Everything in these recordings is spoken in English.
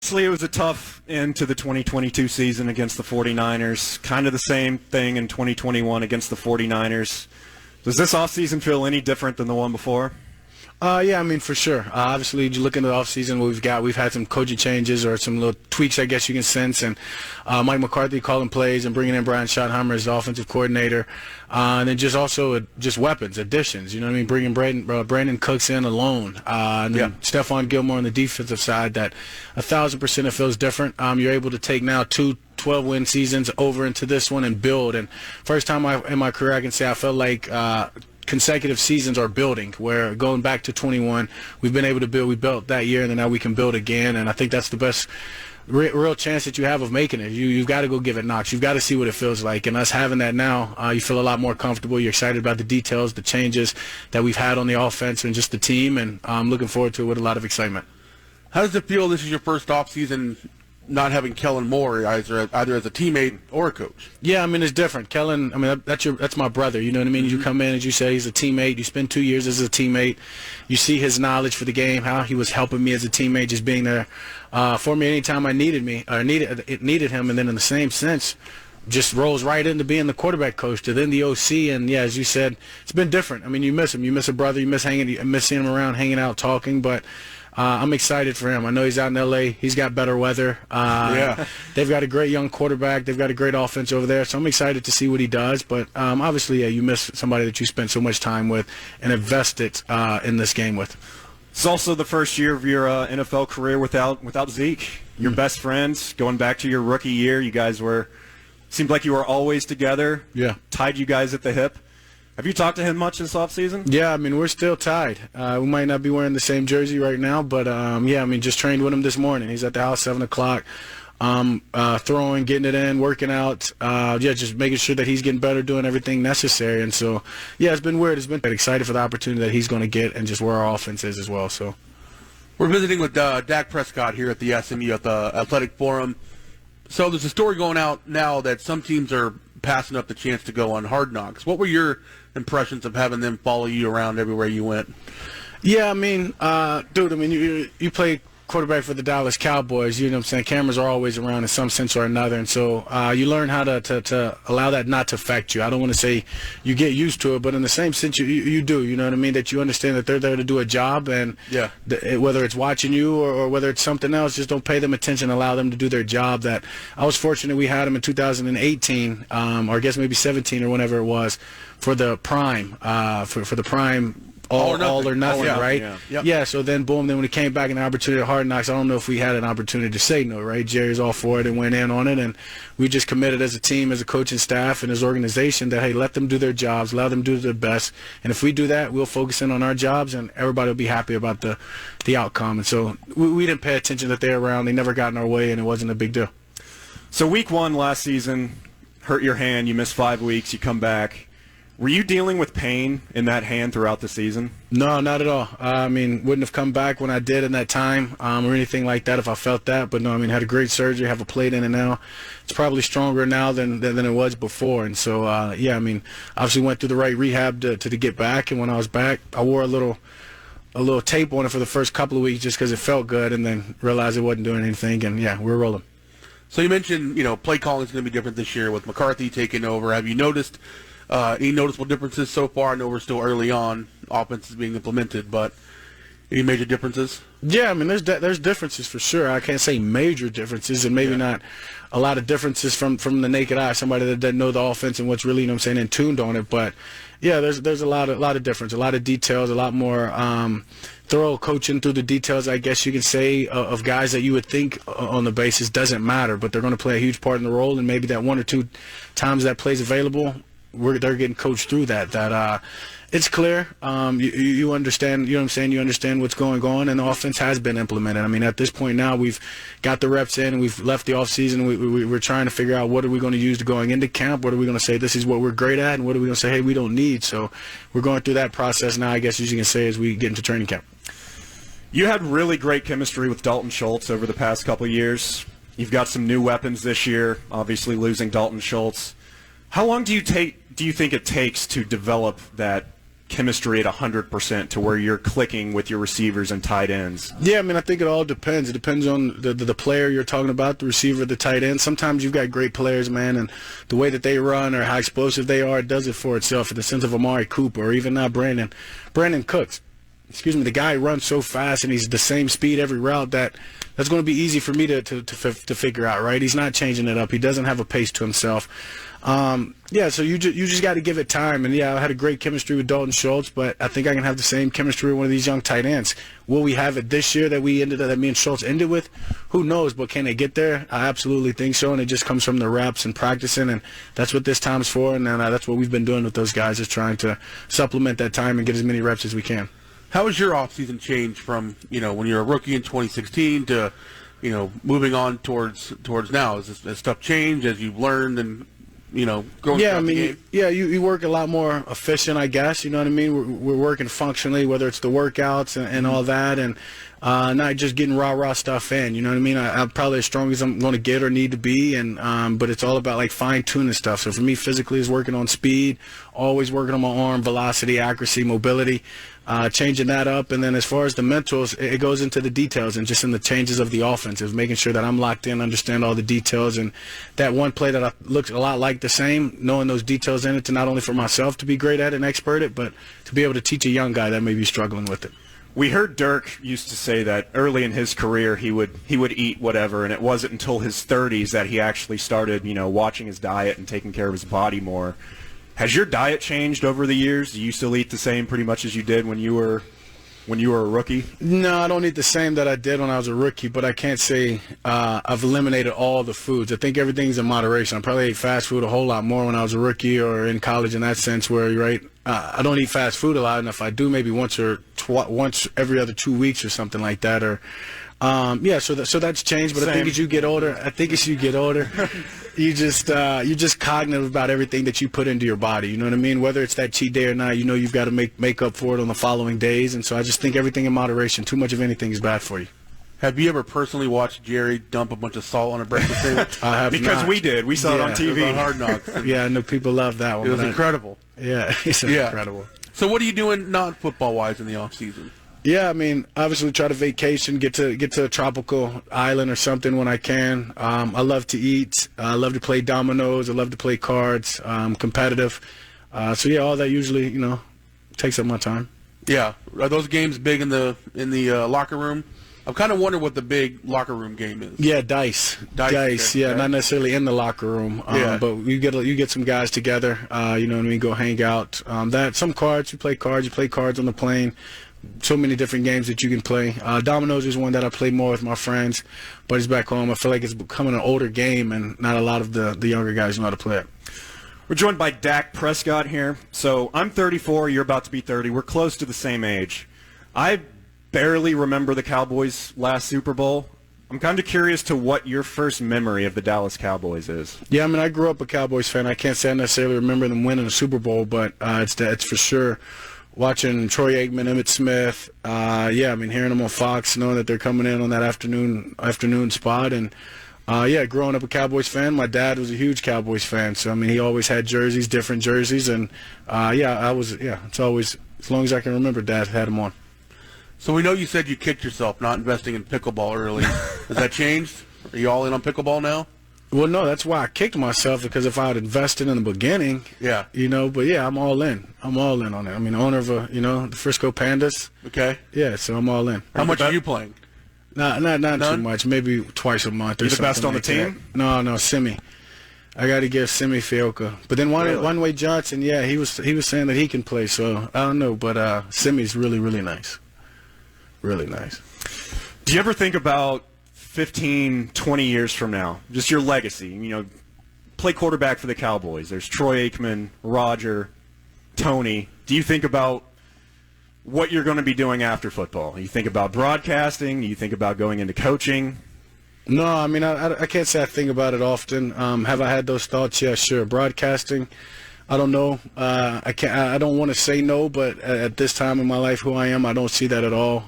Obviously, it was a tough end to the 2022 season against the 49ers. Kind of the same thing in 2021 against the 49ers. Does this offseason feel any different than the one before? Yeah, I mean, for sure. Obviously, you look into the offseason, we've had some coaching changes or some little tweaks, I guess you can sense, and Mike McCarthy calling plays and bringing in Brian Schottenheimer as the offensive coordinator, and then just also just weapons, additions. You know what I mean? Bringing Brandon Cooks in alone, and then Stephon Gilmore on the defensive side. That 1,000% it feels different. You're able to take now 2 12-win seasons over into this one and build. And first time in my career, I can say I felt like consecutive seasons are building, where going back to 21, we've been able to build. We built that year, and then now we can build again. And I think that's the best real chance that you have of making it. You've got to go give it knocks. You've got to see what it feels like. And us having that now, you feel a lot more comfortable. You're excited about the details, the changes that we've had on the offense and just the team. And I'm looking forward to it with a lot of excitement. How does it feel this is your first offseason not having Kellen Moore either as a teammate or a coach? Yeah, I mean, it's different. Kellen, I mean, that's my brother, you know what I mean? You come in, as you say, he's a teammate. You spend 2 years as a teammate. You see his knowledge for the game, how he was helping me as a teammate, just being there for me anytime I needed him. And then in the same sense, just rolls right into being the quarterback coach to then the OC. And, yeah, as you said, it's been different. I mean, you miss him. You miss a brother. You miss seeing him around, hanging out, talking. But I'm excited for him. I know he's out in L.A. He's got better weather. They've got a great young quarterback. They've got a great offense over there. So I'm excited to see what he does. But obviously, yeah, you miss somebody that you spent so much time with and invested in this game with. It's also the first year of your NFL career without Zeke, your best friends. Going back to your rookie year, you guys seemed like you were always together. Yeah. Tied you guys at the hip. Have you talked to him much this offseason? Yeah, I mean, we're still tied. We might not be wearing the same jersey right now, but, yeah, I mean, just trained with him this morning. He's at the house 7 o'clock, throwing, getting it in, working out, just making sure that he's getting better, doing everything necessary. And so, yeah, it's been weird. It's been excited for the opportunity that he's going to get and just where our offense is as well. So we're visiting with Dak Prescott here at the SMU at the Athletic Forum. So there's a story going out now that some teams are passing up the chance to go on Hard Knocks. What were your impressions of having them follow you around everywhere you went? Yeah, I mean, dude, I mean, you play quarterback for the Dallas Cowboys, you know what I'm saying? Cameras are always around in some sense or another, and so you learn how to allow that not to affect you. I don't want to say you get used to it, but in the same sense, you do, you know what I mean? That you understand that they're there to do a job, and whether it's watching you or whether it's something else, just don't pay them attention, allow them to do their job. That I was fortunate we had them in 2018, or I guess maybe 17 or whenever it was, for the prime, for the prime all or nothing, right? Yeah, so then, boom, then when it came back in the opportunity at Hard Knocks, I don't know if we had an opportunity to say no, right? Jerry's all for it and went in on it, and we just committed as a team, as a coaching staff, and as an organization that, hey, let them do their jobs, allow them to do their best, and if we do that, we'll focus in on our jobs, and everybody will be happy about the outcome. And so we didn't pay attention that they're around. They never got in our way, and it wasn't a big deal. So week 1 last season, hurt your hand, you missed 5 weeks, you come back. Were you dealing with pain in that hand throughout the season? No, not at all. I mean, wouldn't have come back when I did in that time or anything like that if I felt that. But, no, I mean, had a great surgery, have a plate in it now. It's probably stronger now than it was before. And so, yeah, I mean, obviously went through the right rehab to get back. And when I was back, I wore a little tape on it for the first couple of weeks just because it felt good, and then realized it wasn't doing anything. And, yeah, we're rolling. So you mentioned, play calling is going to be different this year with McCarthy taking over. Have you noticed any noticeable differences so far? I know we're still early on, offense is being implemented, but any major differences? Yeah, I mean, there's differences for sure. I can't say major differences, and maybe not a lot of differences from the naked eye, somebody that doesn't know the offense and what's really, you know what I'm saying, in tuned on it. But, yeah, there's a lot of difference, a lot of details, a lot more thorough coaching through the details, I guess you can say, of guys that you would think on the basis doesn't matter, but they're going to play a huge part in the role, and maybe that 1 or 2 times that play's available, they're getting coached through that it's clear. You understand, you know what I'm saying, you understand what's going on, and the offense has been implemented. I mean, at this point now, we've got the reps in, and we've left the offseason. We're trying to figure out what are we going to use going into camp, what are we going to say this is what we're great at, and what are we going to say, hey, we don't need. So we're going through that process now, I guess, as you can say, as we get into training camp. You had really great chemistry with Dalton Schultz over the past couple of years. You've got some new weapons this year, obviously losing Dalton Schultz. How long do you think it takes to develop that chemistry at 100% to where you're clicking with your receivers and tight ends? Yeah, I mean, I think it all depends. It depends on the player you're talking about, the receiver, the tight end. Sometimes you've got great players, man, and the way that they run or how explosive they are, it does it for itself. In the sense of Amari Cooper or even now Brandon Cooks. Excuse me, the guy runs so fast and he's the same speed every route that's going to be easy for me to figure out, right? He's not changing it up. He doesn't have a pace to himself. So you just got to give it time. And, yeah, I had a great chemistry with Dalton Schultz, but I think I can have the same chemistry with one of these young tight ends. Will we have it this year that me and Schultz ended with? Who knows, but can they get there? I absolutely think so, and it just comes from the reps and practicing, and that's what this time's for, and that's what we've been doing with those guys, is trying to supplement that time and get as many reps as we can. How has your offseason changed from, when you're a rookie in 2016 to, moving on towards now? Has stuff changed as you've learned and, growing throughout the game? Yeah, you work a lot more efficient, I guess. You know what I mean? We're working functionally, whether it's the workouts and all that, and not just getting rah-rah stuff in. You know what I mean? I'm probably as strong as I'm going to get or need to be, and but it's all about, like, fine-tuning stuff. So for me, physically, is working on speed, always working on my arm, velocity, accuracy, mobility, changing that up. And then as far as the mentals, it goes into the details and just in the changes of the offense, of making sure that I'm locked in, understand all the details, and that one play that looks a lot like the same, knowing those details in it, to not only for myself to be great at it and expert at, but to be able to teach a young guy that may be struggling with it. We heard Dirk used to say that early in his career he would eat whatever, and it wasn't until his 30s that he actually started, watching his diet and taking care of his body more. Has your diet changed over the years? Do you still eat the same pretty much as you did when you were a rookie? No, I don't eat the same that I did when I was a rookie, but I can't say I've eliminated all the foods. I think everything's in moderation. I probably ate fast food a whole lot more when I was a rookie or in college in that sense, where, right, I don't eat fast food a lot, and if I do, maybe once every other 2 weeks or something like that. Or so that's changed. But same. I think as you get older, you're just cognitive about everything that you put into your body. You know what I mean? Whether it's that cheat day or not, you've got to make up for it on the following days. And so I just think everything in moderation. Too much of anything is bad for you. Have you ever personally watched Jerry dump a bunch of salt on a breakfast sandwich? I have because not. We did. We saw it on TV. It was on Hard Knocks. Yeah, I know people love that one. It was incredible. Yeah, it's incredible. So what are you doing non-football-wise in the off-season? Yeah, I mean, obviously try to vacation, get to a tropical island or something when I can. I love to eat. I love to play dominoes. I love to play cards. Competitive. So yeah, all that usually, takes up my time. Yeah, are those games big in the locker room? I'm kind of wondering what the big locker room game is. Yeah, dice. Okay. Yeah, not necessarily in the locker room, but you get some guys together. You know what I mean? Go hang out. Some cards. You play cards on the plane. So many different games that you can play. Dominoes is one that I play more with my friends, buddies back home. I feel like it's becoming an older game, and not a lot of the younger guys know how to play it. We're joined by Dak Prescott here. So I'm 34. You're about to be 30. We're close to the same age. I barely remember the Cowboys' last Super Bowl. I'm kind of curious to what your first memory of the Dallas Cowboys is. Yeah, I mean, I grew up a Cowboys fan. I can't say I necessarily remember them winning a Super Bowl, but it's for sure watching Troy Aikman, Emmitt Smith. Hearing them on Fox, knowing that they're coming in on that afternoon spot, and growing up a Cowboys fan. My dad was a huge Cowboys fan, so I mean, he always had different jerseys, and it's always, as long as I can remember, Dad had them on. So we know you said you kicked yourself not investing in pickleball early. Has that changed? Are you all in on pickleball now? Well, no, that's why I kicked myself, because if I had invested in the beginning, but yeah, I'm all in. I'm all in on it. I mean, owner of the Frisco Pandas. Okay. Yeah, so I'm all in. How much are you playing? Not too much. Maybe twice a month. You're the best on the team? No, Simi. I got to give Simi Fioka. But then One-Way Johnson, he was saying that he can play, so I don't know. But Simi's really, really nice. Really nice. Do you ever think about 15, 20 years from now, just your legacy? Play quarterback for the Cowboys. There's Troy Aikman, Roger, Tony. Do you think about what you're going to be doing after football? You think about broadcasting? You think about going into coaching? No, I mean, I can't say I think about it often. Have I had those thoughts? Yeah, sure. Broadcasting, I don't know. I don't want to say no, but at this time in my life, who I am, I don't see that at all.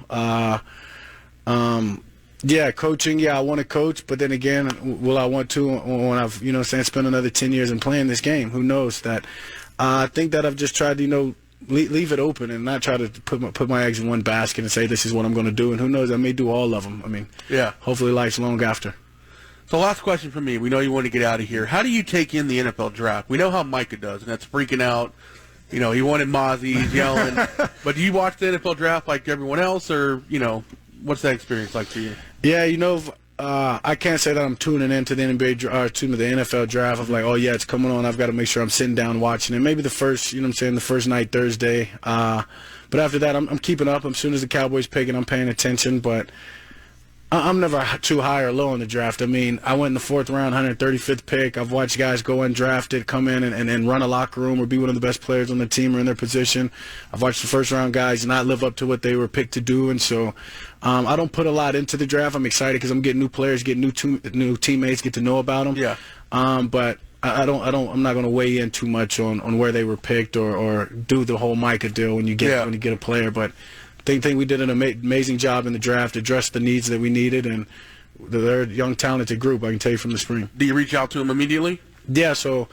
Coaching. Yeah, I want to coach, but then again, will I want to when I've spend another 10 years in playing this game? Who knows? That I think that I've just tried to leave it open and not try to put my eggs in one basket and say this is what I'm going to do. And who knows, I may do all of them. I mean, hopefully life's long after. So last question for me. We know you want to get out of here. How do you take in the NFL draft? We know how Micah does, and that's freaking out. You know, he wanted Mozzie, he's yelling. But do you watch the NFL draft like everyone else, or, you know, what's that experience like for you? Yeah, you know, I can't say that I'm tuning into the to the NFL draft of like, oh yeah, it's coming on. I've got to make sure I'm sitting down watching it. Maybe the first, you know what I'm saying, the first night Thursday. But after that, I'm keeping up. As soon as the Cowboys pick it, I'm paying attention. But I'm never too high or low in the draft. I mean, I went in the 4th round, 135th pick. I've watched guys go undrafted, come in and run a locker room or be one of the best players on the team or in their position. I've watched the first-round guys not live up to what they were picked to do. And so I don't put a lot into the draft. I'm excited because I'm getting new players, getting new teammates, get to know about them. Yeah. But I'm not going to weigh in too much on where they were picked or do the whole Micah deal when you get a player. But I think we did an amazing job in the draft, addressed the needs that we needed, and they're a young, talented group, I can tell you from the spring. Do you reach out to them immediately? Yeah, so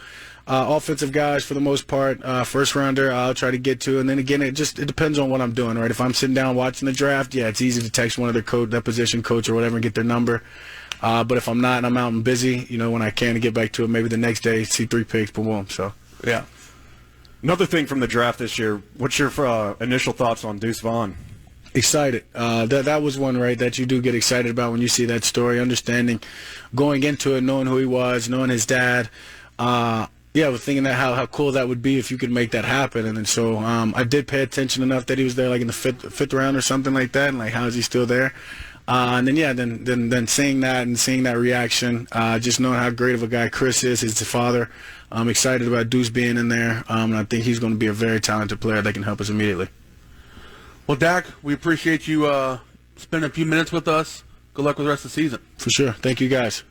offensive guys for the most part, first rounder I'll try to get to, and then again it depends on what I'm doing, right? If I'm sitting down watching the draft, yeah, it's easy to text one of their position coach or whatever and get their number. But if I'm not and I'm out and busy, you know, when I can get back to it, maybe the next day, see 3 picks, boom. So yeah. Another thing from the draft this year, what's your initial thoughts on Deuce Vaughn? Excited. That was one, right, that you do get excited about when you see that story, understanding, going into it, knowing who he was, knowing his dad. I was thinking that how cool that would be if you could make that happen. And then so I did pay attention enough that he was there like in the fifth round or something like that, and like how is he still there? And then then seeing that and seeing that reaction, just knowing how great of a guy Chris is, his father. I'm excited about Deuce being in there, and I think he's going to be a very talented player that can help us immediately. Well, Dak, we appreciate you spending a few minutes with us. Good luck with the rest of the season. For sure. Thank you, guys.